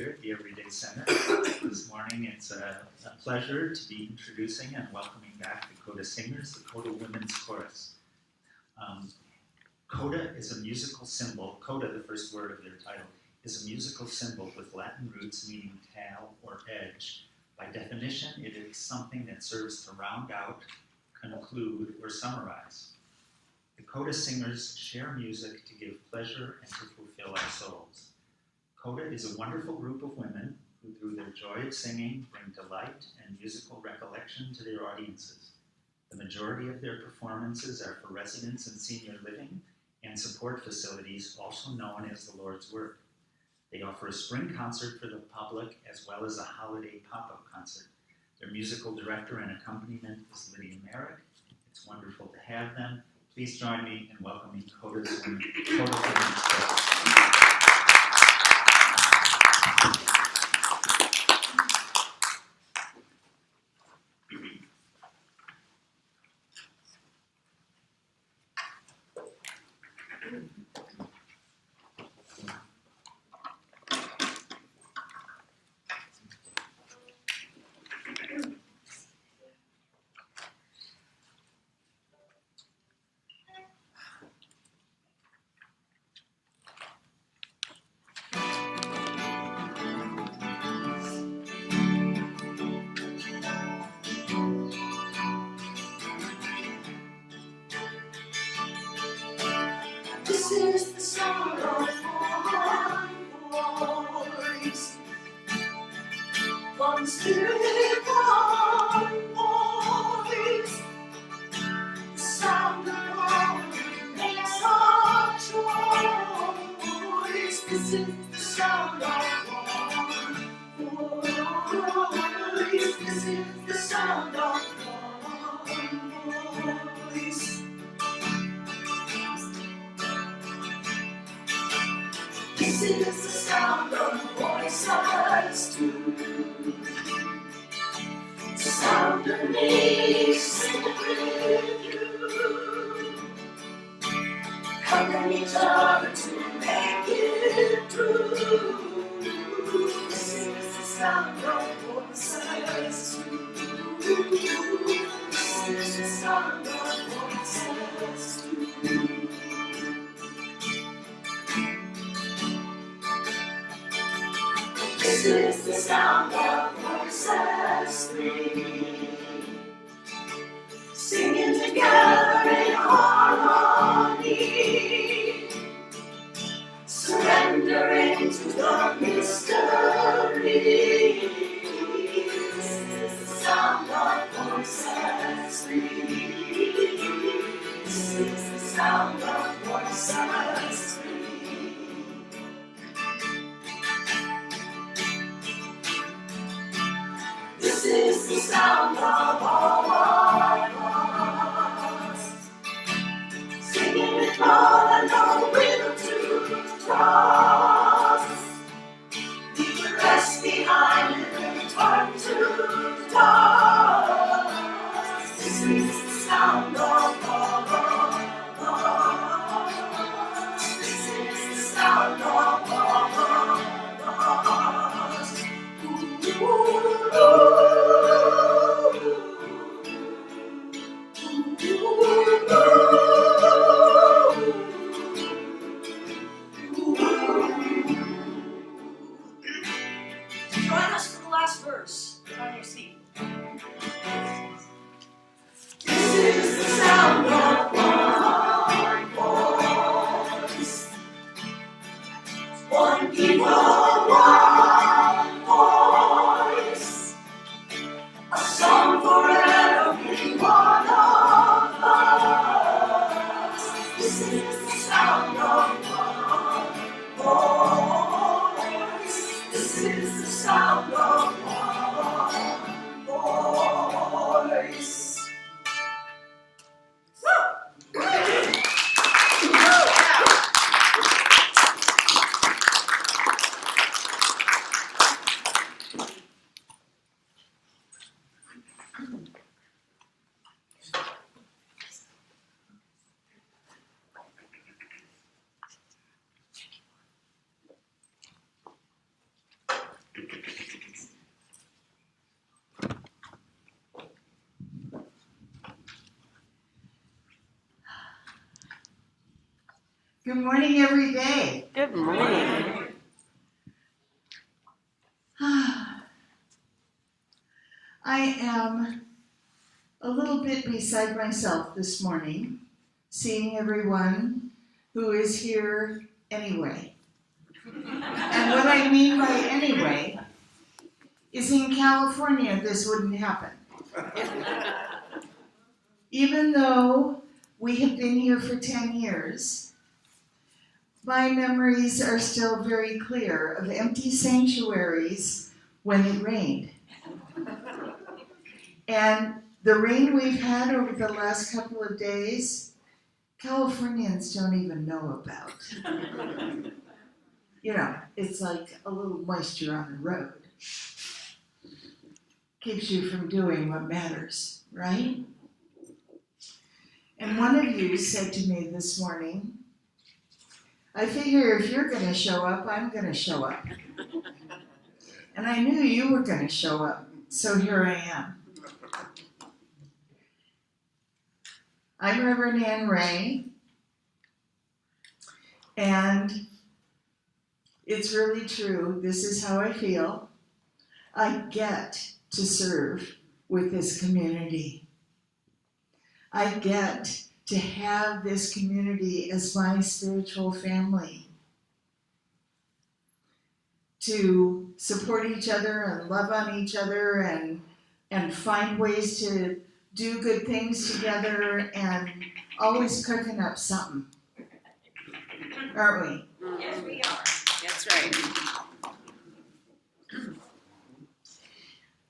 Here at the Everyday Center. This morning it's a pleasure to be introducing and welcoming back the Coda singers, the Coda Women's Chorus. Coda is a musical symbol. Coda, the first word of their title, is a musical symbol with Latin roots meaning tail or edge. By definition, it is something that serves to round out, conclude, or summarize. The Coda singers share music to give pleasure and to fulfill our souls. Coda is a wonderful group of women who, through their joy of singing, bring delight and musical recollection to their audiences. The majority of their performances are for residents in senior living and support facilities, also known as the Lord's Work. They offer a spring concert for the public as well as a holiday pop-up concert. Their musical director and accompaniment is Lydia Merrick. It's wonderful to have them. Please join me in welcoming Coda's Women's Chorus. This is the sound of one voice, one spirit, one voice. The sound of one makes our choice. This is the sound of one voice. This is the sound of one voice. This is the sound of voices too. The sound of me singing with you, helping each other to make it through. This is the sound of voices too. This is the sound of voices too. This is the sound of voices three, singing together in harmony, surrendering to the mystery. This is the sound of voices three. This is the sound of voices three. This is the sound of all of us, singing with love and no will to trust. Leave the rest behind and turn to dust. This is the sound of all of us. This is the sound of all of us. Ooh. Join us for the last verse on your seat. This is the sound of one voice, one people, one voice, a song for every one of us. This is the sound of one voice. This is the sound of one voice. Good morning, every day. Good morning. I am a little bit beside myself this morning, seeing everyone who is here anyway. And what I mean by anyway is in California, this wouldn't happen. Even though we have been here for 10 years, my memories are still very clear of empty sanctuaries when it rained. And the rain we've had over the last couple of days, Californians don't even know about. You know, it's like a little moisture on the road. Keeps you from doing what matters, right? And one of you said to me this morning, I figure if you're going to show up, I'm going to show up. And I knew you were going to show up, so here I am. I'm Reverend Ann Ray, and it's really true. This is how I feel. I get to serve with this community. I get to have this community as my spiritual family, to support each other and love on each other and find ways to do good things together and always cooking up something. Aren't we? Yes, we are. That's right.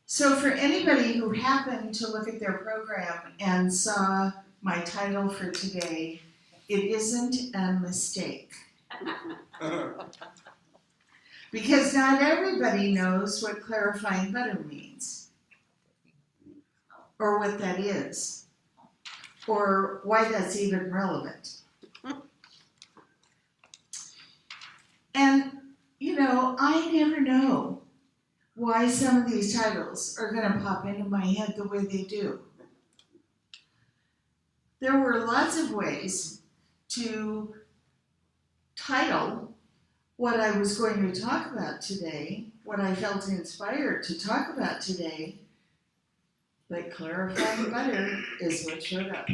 So for anybody who happened to look at their program and saw my title for today, it isn't a mistake. Because not everybody knows what clarifying butter means, or what that is, or why that's even relevant. And, you know, I never know why some of these titles are going to pop into my head the way they do. There were lots of ways to title what I was going to talk about today, what I felt inspired to talk about today, but clarifying butter is what showed up.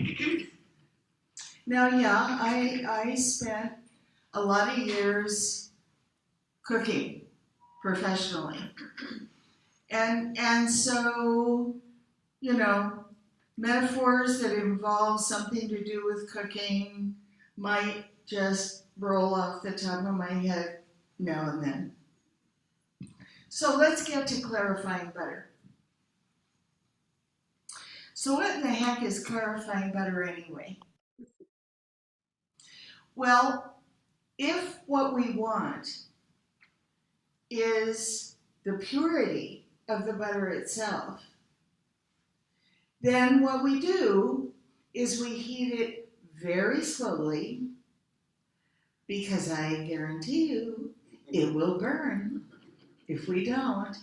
Now, yeah, I spent a lot of years cooking professionally. And so, you know, metaphors that involve something to do with cooking might just roll off the top of my head now and then. So let's get to clarifying butter. So what in the heck is clarifying butter anyway? Well, if what we want is the purity of the butter itself, then what we do is we heat it very slowly, because I guarantee you it will burn if we don't.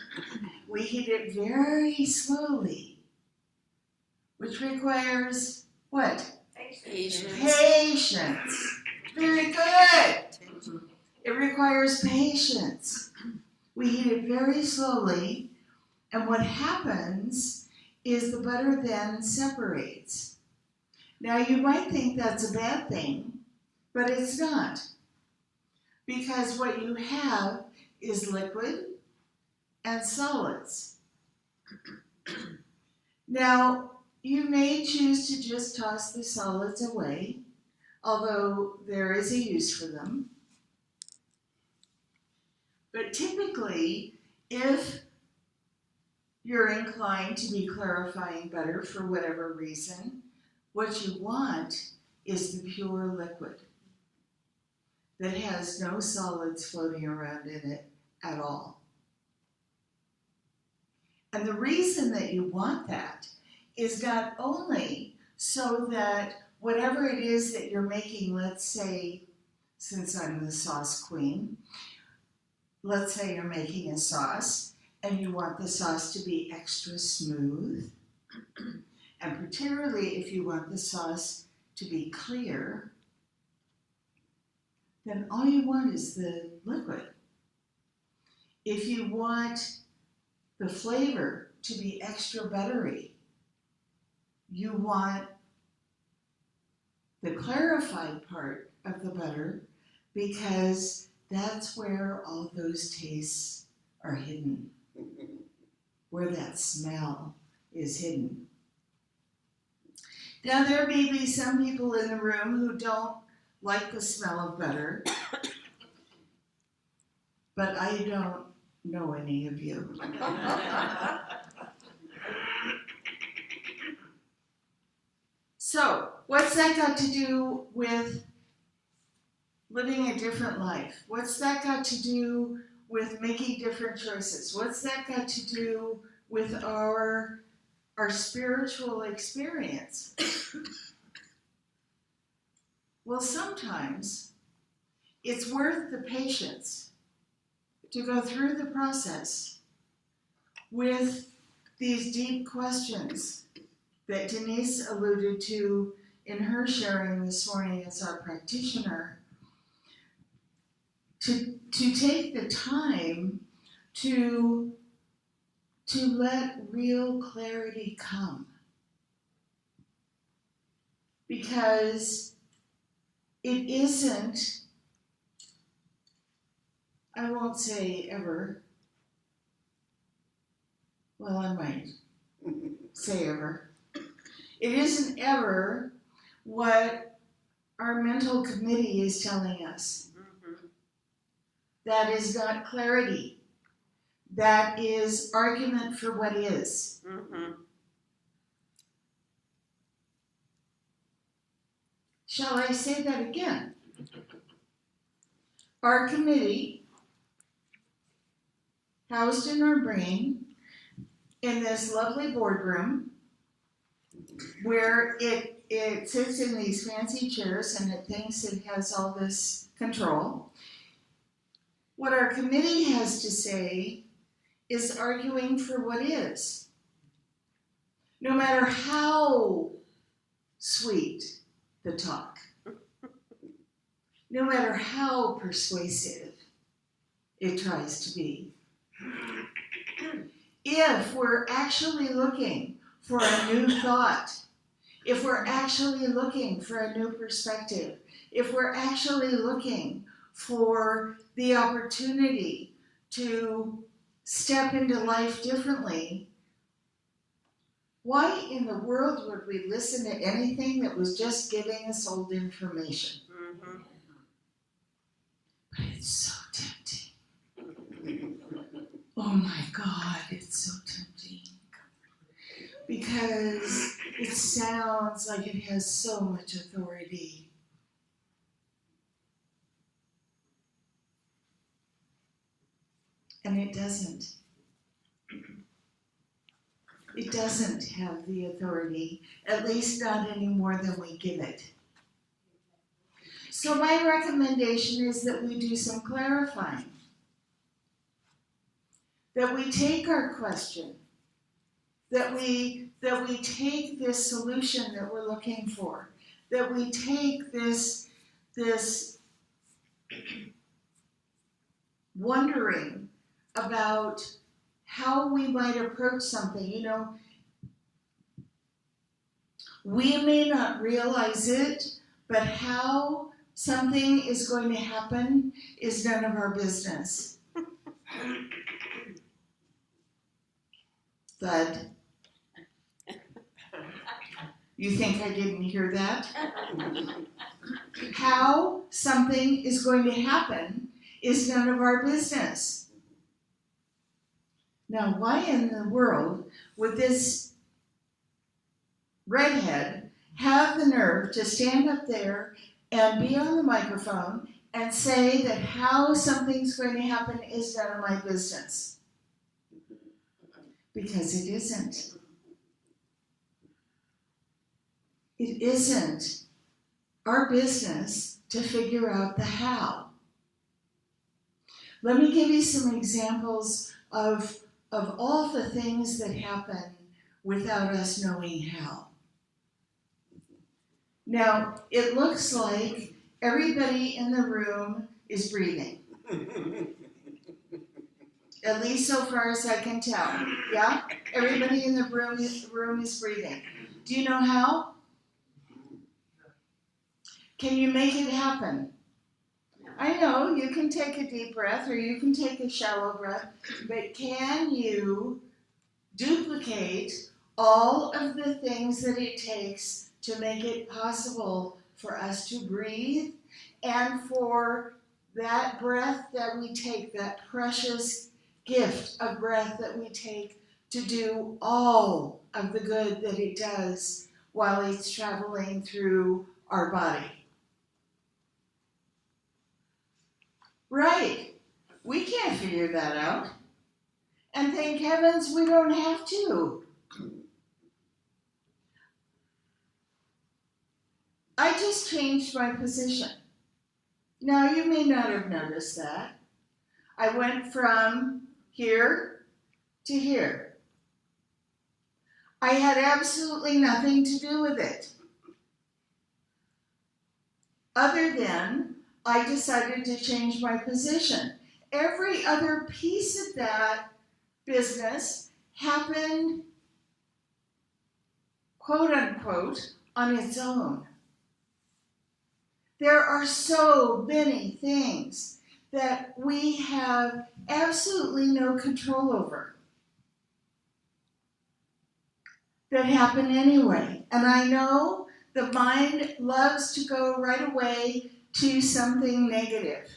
We heat it very slowly, which requires what? Patience. Patience. Very good. It requires patience. We heat it very slowly, and what happens is the butter then separates. Now you might think that's a bad thing, but it's not. Because what you have is liquid and solids. Now, you may choose to just toss the solids away, although there is a use for them. But typically, if you're inclined to be clarifying butter for whatever reason, what you want is the pure liquid that has no solids floating around in it at all. And the reason that you want that is not only so that whatever it is that you're making, let's say, since I'm the sauce queen, let's say you're making a sauce and you want the sauce to be extra smooth, and particularly if you want the sauce to be clear, then all you want is the liquid. If you want the flavor to be extra buttery, you want the clarified part of the butter because that's where all those tastes are hidden, where that smell is hidden. Now, there may be some people in the room who don't like the smell of butter, but I don't know any of you. So, what's that got to do with living a different life? What's that got to do with making different choices? What's that got to do with our spiritual experience? Well, sometimes it's worth the patience to go through the process with these deep questions that Denise alluded to in her sharing this morning as our practitioner, to take the time to let real clarity come. Because it isn't, I won't say ever, well, I might say ever. It isn't ever what our mental committee is telling us. That is not clarity. That is argument for what is. Shall I say that again? Our committee, housed in our brain, in this lovely boardroom, where it sits in these fancy chairs and it thinks it has all this control. What our committee has to say is arguing for what is. No matter how sweet the talk, no matter how persuasive it tries to be. If we're actually looking for a new thought, if we're actually looking for a new perspective, if we're actually looking for the opportunity to step into life differently, why in the world would we listen to anything that was just giving us old information? But it's so tempting. Oh my God, it's so tempting. Because it sounds like it has so much authority. And it doesn't. It doesn't have the authority, at least not any more than we give it. So my recommendation is that we do some clarifying. That we take our question, that we take this solution that we're looking for, that we take this wondering about how we might approach something. You know, we may not realize it, but how something is going to happen is none of our business. Thud. You think I didn't hear that? How something is going to happen is none of our business. Now, why in the world would this redhead have the nerve to stand up there and be on the microphone and say that how something's going to happen is none of my business? Because it isn't. It isn't our business to figure out the how. Let me give you some examples of all the things that happen without us knowing how. Now, it looks like everybody in the room is breathing. At least so far as I can tell. Yeah? Everybody in the room is breathing. Do you know how? Can you make it happen? I know you can take a deep breath or you can take a shallow breath, but can you duplicate all of the things that it takes to make it possible for us to breathe and for that breath that we take, that precious gift of breath that we take, to do all of the good that it does while it's traveling through our body? Right. We can't figure that out. And thank heavens we don't have to. I just changed my position. Now, you may not have noticed that. I went from here to here. I had absolutely nothing to do with it, other than I decided to change my position. Every other piece of that business happened, quote unquote, on its own. There are so many things that we have absolutely no control over that happen anyway. And I know the mind loves to go right away to something negative.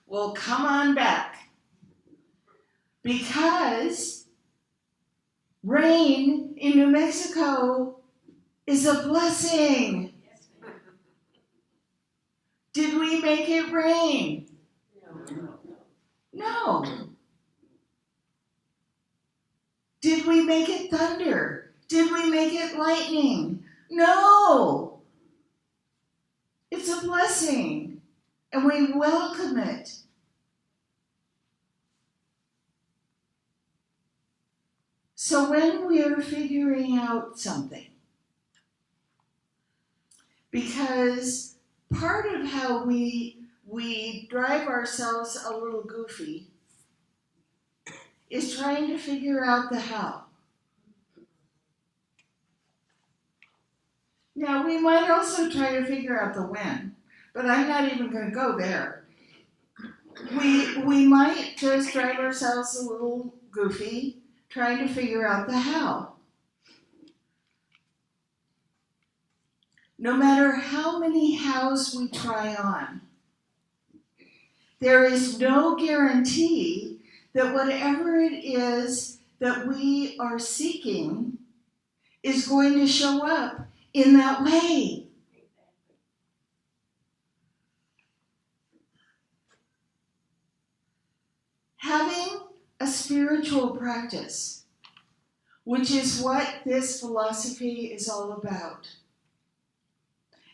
Well, come on back. Because rain in New Mexico is a blessing. Did we make it rain? No. Did we make it thunder? Did we make it lightning? No. It's a blessing, and we welcome it. So when we are figuring out something, because part of how we drive ourselves a little goofy is trying to figure out the how. Now, we might also try to figure out the when, but I'm not even going to go there. We might just drive ourselves a little goofy trying to figure out the how. No matter how many hows we try on, there is no guarantee that whatever it is that we are seeking is going to show up in that way. Having a spiritual practice, which is what this philosophy is all about.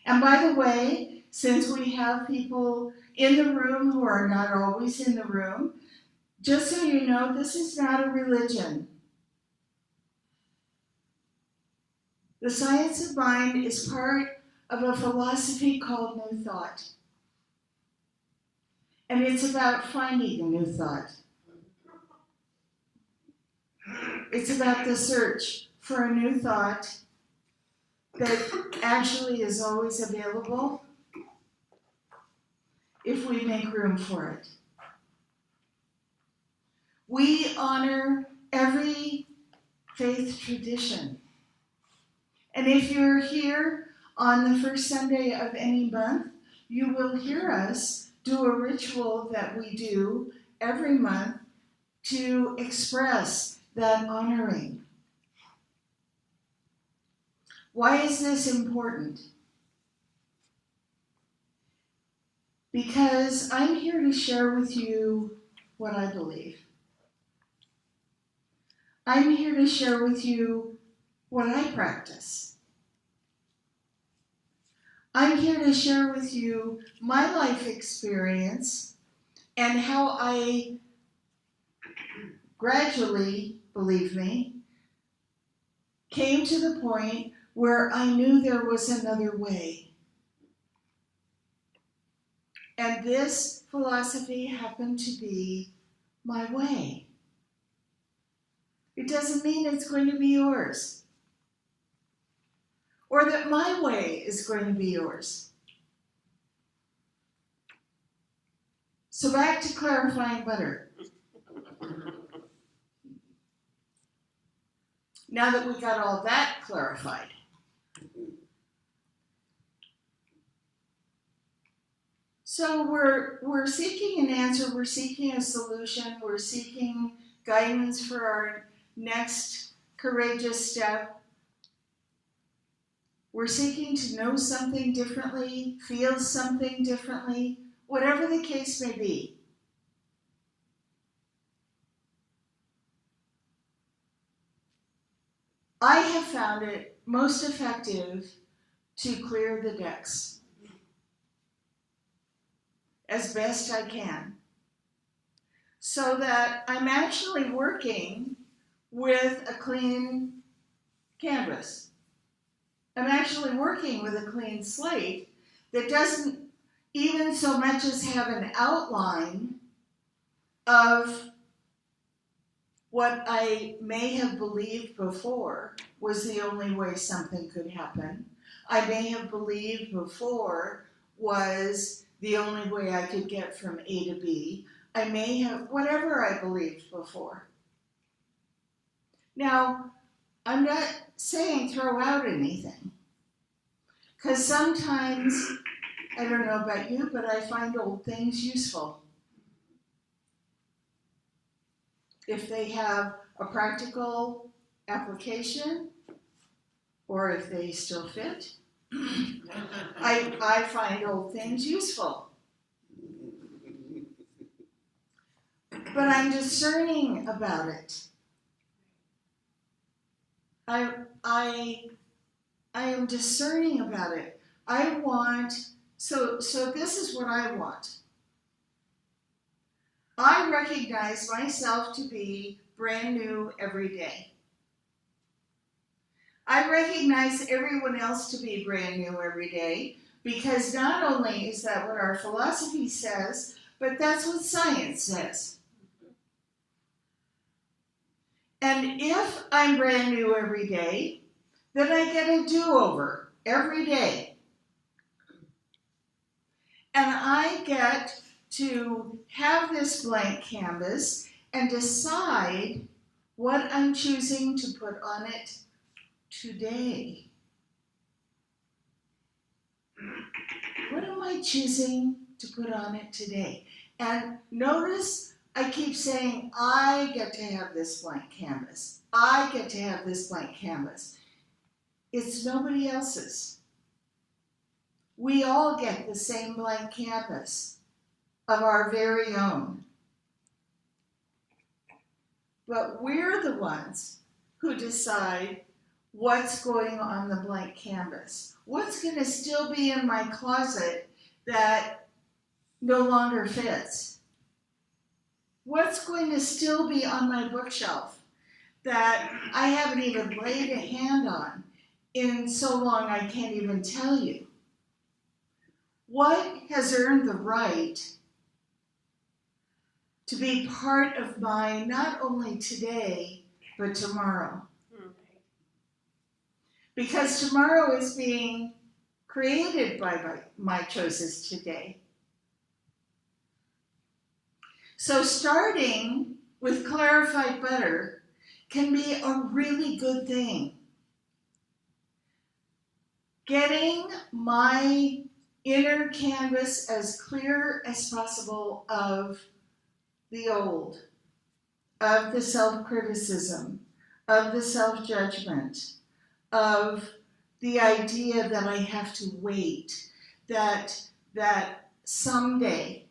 And by the way, since we have people in the room who are not always in the room, just so you know, this is not a religion. The science of mind is part of a philosophy called New Thought. And it's about finding a new thought. It's about the search for a new thought that actually is always available if we make room for it. We honor every faith tradition. And if you're here on the first Sunday of any month, you will hear us do a ritual that we do every month to express that honoring. Why is this important? Because I'm here to share with you what I believe. I'm here to share with you what I practice. I'm here to share with you my life experience and how I gradually, believe me, came to the point where I knew there was another way. And this philosophy happened to be my way. It doesn't mean it's going to be yours, or that my way is going to be yours. So back to clarifying butter. Now that we got all that clarified, so we're seeking an answer, we're seeking a solution, we're seeking guidance for our next courageous step. We're seeking to know something differently, feel something differently, whatever the case may be. I have found it most effective to clear the decks as best I can, so that I'm actually working with a clean canvas. I'm actually working with a clean slate that doesn't even so much as have an outline of what I may have believed before was the only way something could happen. I may have believed before was the only way I could get from A to B. I may have, whatever I believed before. Now, I'm not saying throw out anything, because sometimes, I don't know about you, but I find old things useful. If they have a practical application, or if they still fit, I find old things useful. But I'm discerning about it. I am discerning about it. I want, so this is what I want. I recognize myself to be brand new every day. I recognize everyone else to be brand new every day, because not only is that what our philosophy says, but that's what science says. And if I'm brand new every day, then I get a do-over every day. And I get to have this blank canvas and decide what I'm choosing to put on it today. What am I choosing to put on it today? And notice I keep saying, I get to have this blank canvas. I get to have this blank canvas. It's nobody else's. We all get the same blank canvas of our very own. But we're the ones who decide what's going on the blank canvas. What's going to still be in my closet that no longer fits? What's going to still be on my bookshelf that I haven't even laid a hand on in so long I can't even tell you? What has earned the right to be part of my not only today, but tomorrow? Because tomorrow is being created by my choices today. So starting with clarified butter can be a really good thing. Getting my inner canvas as clear as possible of the old, of the self-criticism, of the self-judgment, of the idea that I have to wait, that someday,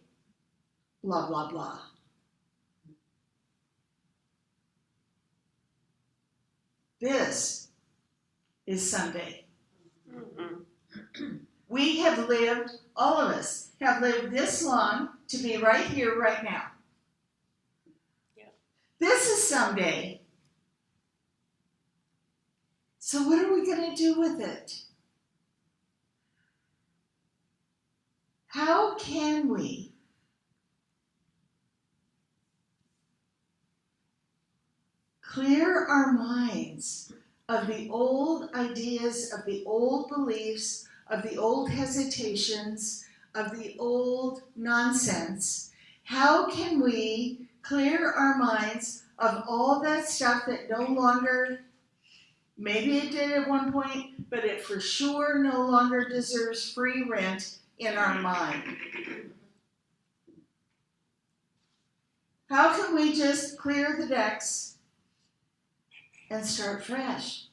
blah, blah, blah. This is Sunday. We have lived, all of us have lived this long to be right here, right now. Yeah. This is someday. So what are we going to do with it? How can we clear our minds of the old ideas, of the old beliefs, of the old hesitations, of the old nonsense? How can we clear our minds of all that stuff that no longer, maybe it did at one point, but it for sure no longer deserves free rent in our mind? How can we just clear the decks and start fresh?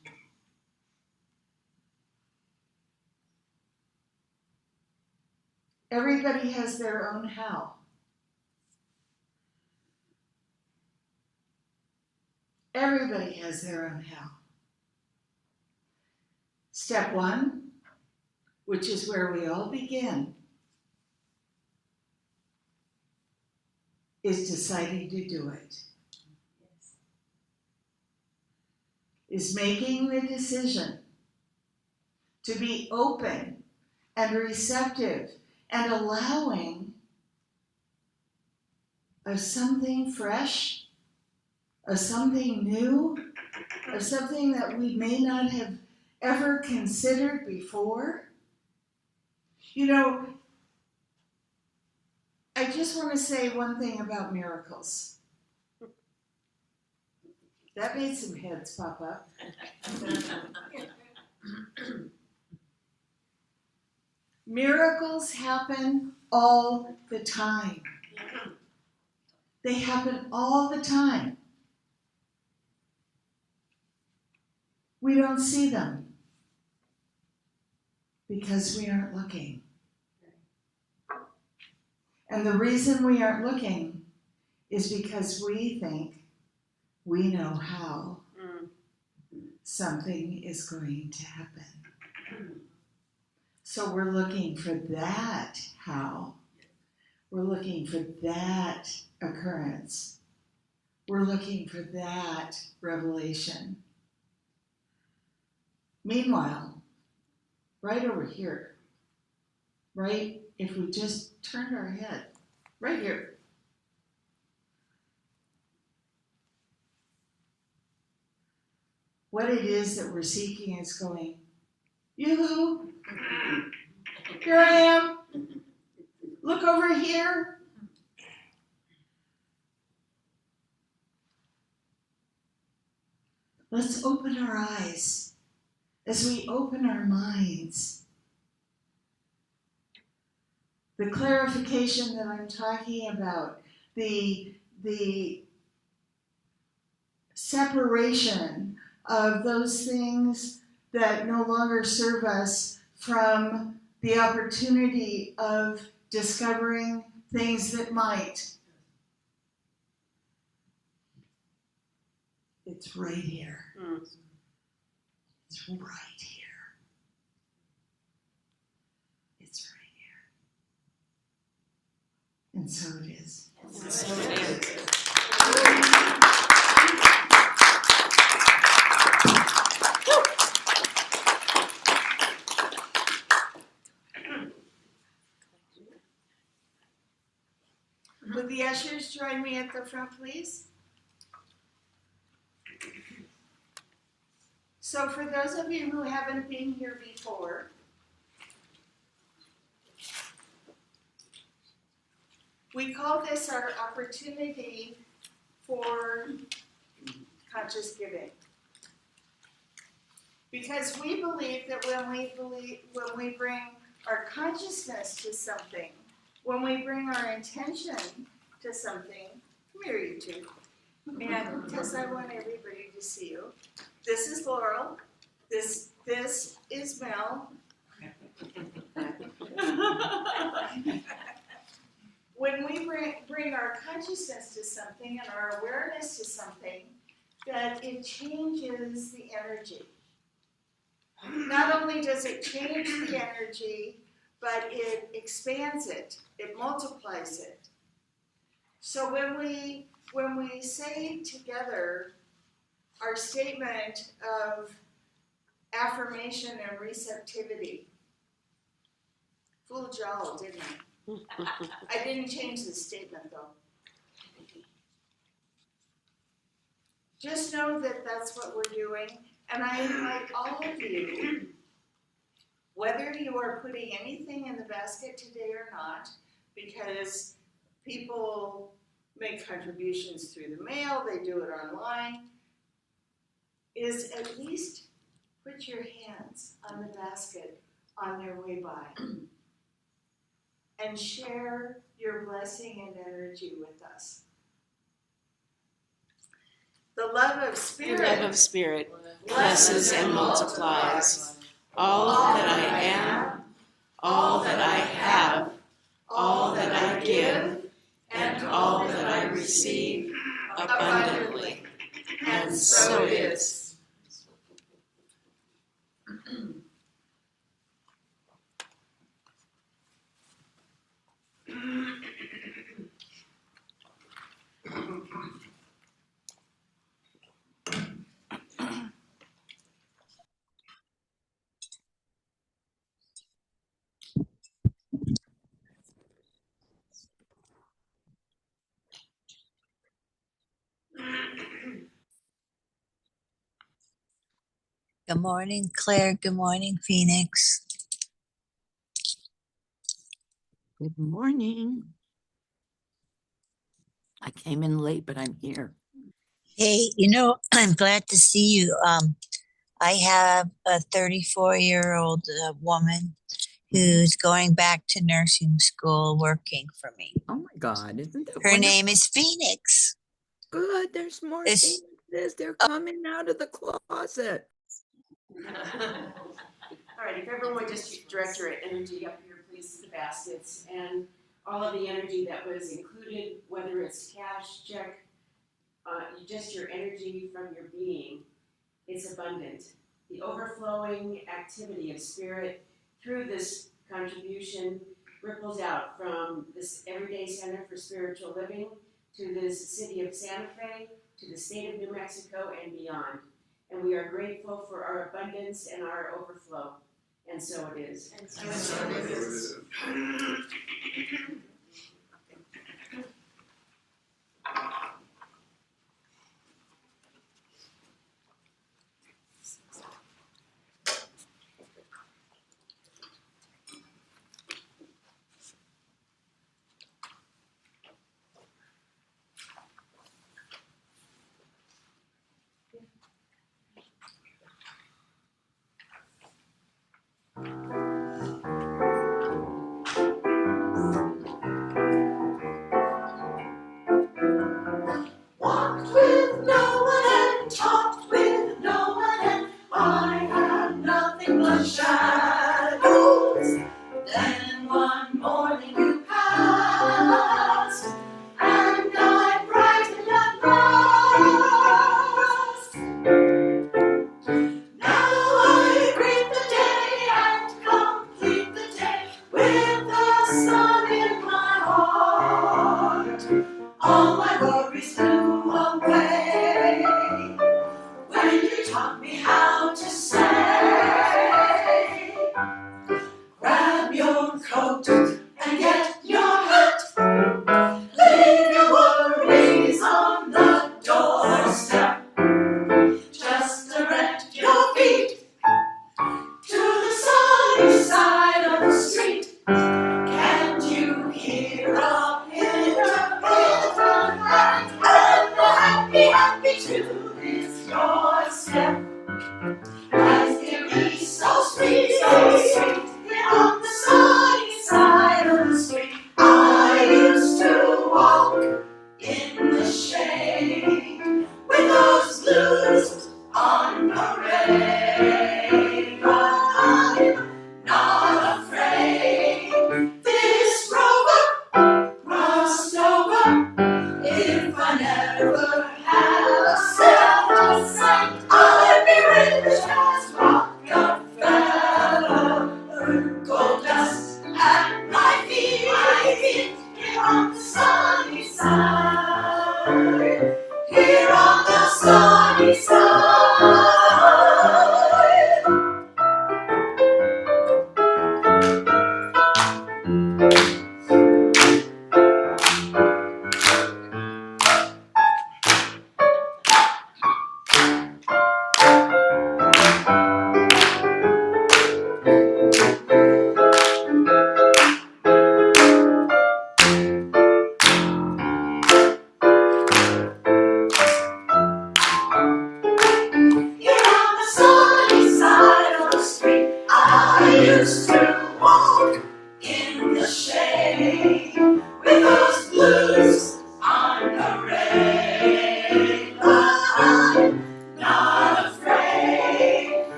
Everybody has their own how. Everybody has their own how. Step one, which is where we all begin, is deciding to do it. Is making the decision to be open and receptive and allowing of something fresh, of something new, of something that we may not have ever considered before. You know, I just want to say one thing about miracles. That made some heads pop up. Miracles happen all the time. They happen all the time. We don't see them because we aren't looking. And the reason we aren't looking is because we think we know how something is going to happen. So we're looking for that how. We're looking for that occurrence. We're looking for that revelation. Meanwhile, right over here, right, if we just turned our head, right here, what it is that we're seeking is going, yoo-hoo, here I am, look over here. Let's open our eyes as we open our minds. The clarification that I'm talking about, the separation of those things that no longer serve us from the opportunity of discovering things that might. It's right here. It's right here. It's right here. And so it is. And so it is. Would the ushers join me at the front, please? So for those of you who haven't been here before, we call this our opportunity for conscious giving. Because we believe that when we bring our consciousness to something, when we bring our intention to something, come here you two, and Tess, I want everybody to see you. This is Laurel. This is Mel. When we bring our consciousness to something and our awareness to something, that it changes the energy. Not only does it change the energy, but it expands it. It multiplies it. So when we say together our statement of affirmation and receptivity, fooled y'all, didn't I? I didn't change the statement though. Just know that that's what we're doing, and I invite all of you, whether you are putting anything in the basket today or not, because people make contributions through the mail, they do it online, is at least put your hands on the basket on their way by and share your blessing and energy with us. The love of The Spirit, love of Spirit blesses and multiplies all that I am, all that I have, all that I give, and all that I receive abundantly. And so it is. Good morning, Claire. Good morning, Phoenix. Good morning. I came in late, but I'm here. Hey, I'm glad to see you. I have a 34-year-old woman who's going back to nursing school working for me. Oh my God, isn't that Her wonderful? name is Phoenix. Good, there's more It's- Phoenixes. They're coming out of the closet. All right, if everyone would just direct your energy up here, please, to the baskets, and all of the energy that was included, whether it's cash, check, just your energy from your being, it's abundant. The overflowing activity of Spirit through this contribution ripples out from this Everyday Center for Spiritual Living to this city of Santa Fe, to the state of New Mexico and beyond. And we are grateful for our abundance and our overflow. And so it is. and so it is.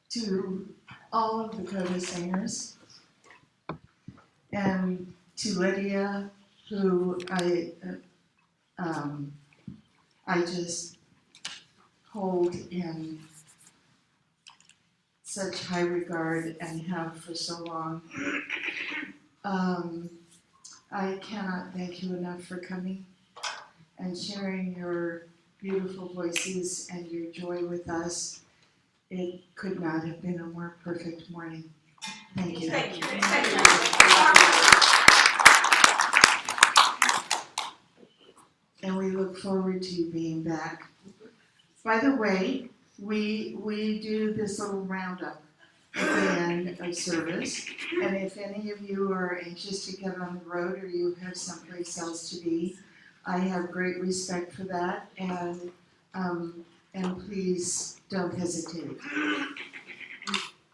to all of the Coda singers, and to Lydia, who I just hold in such high regard and have for so long. I cannot thank you enough for coming and sharing your beautiful voices and your joy with us. It could not have been a more perfect morning. Thank you. Thank you. And we look forward to you being back. By the way, we do this little roundup at the end of service, and if any of you are anxious to get on the road or you have someplace else to be, I have great respect for that, and please don't hesitate.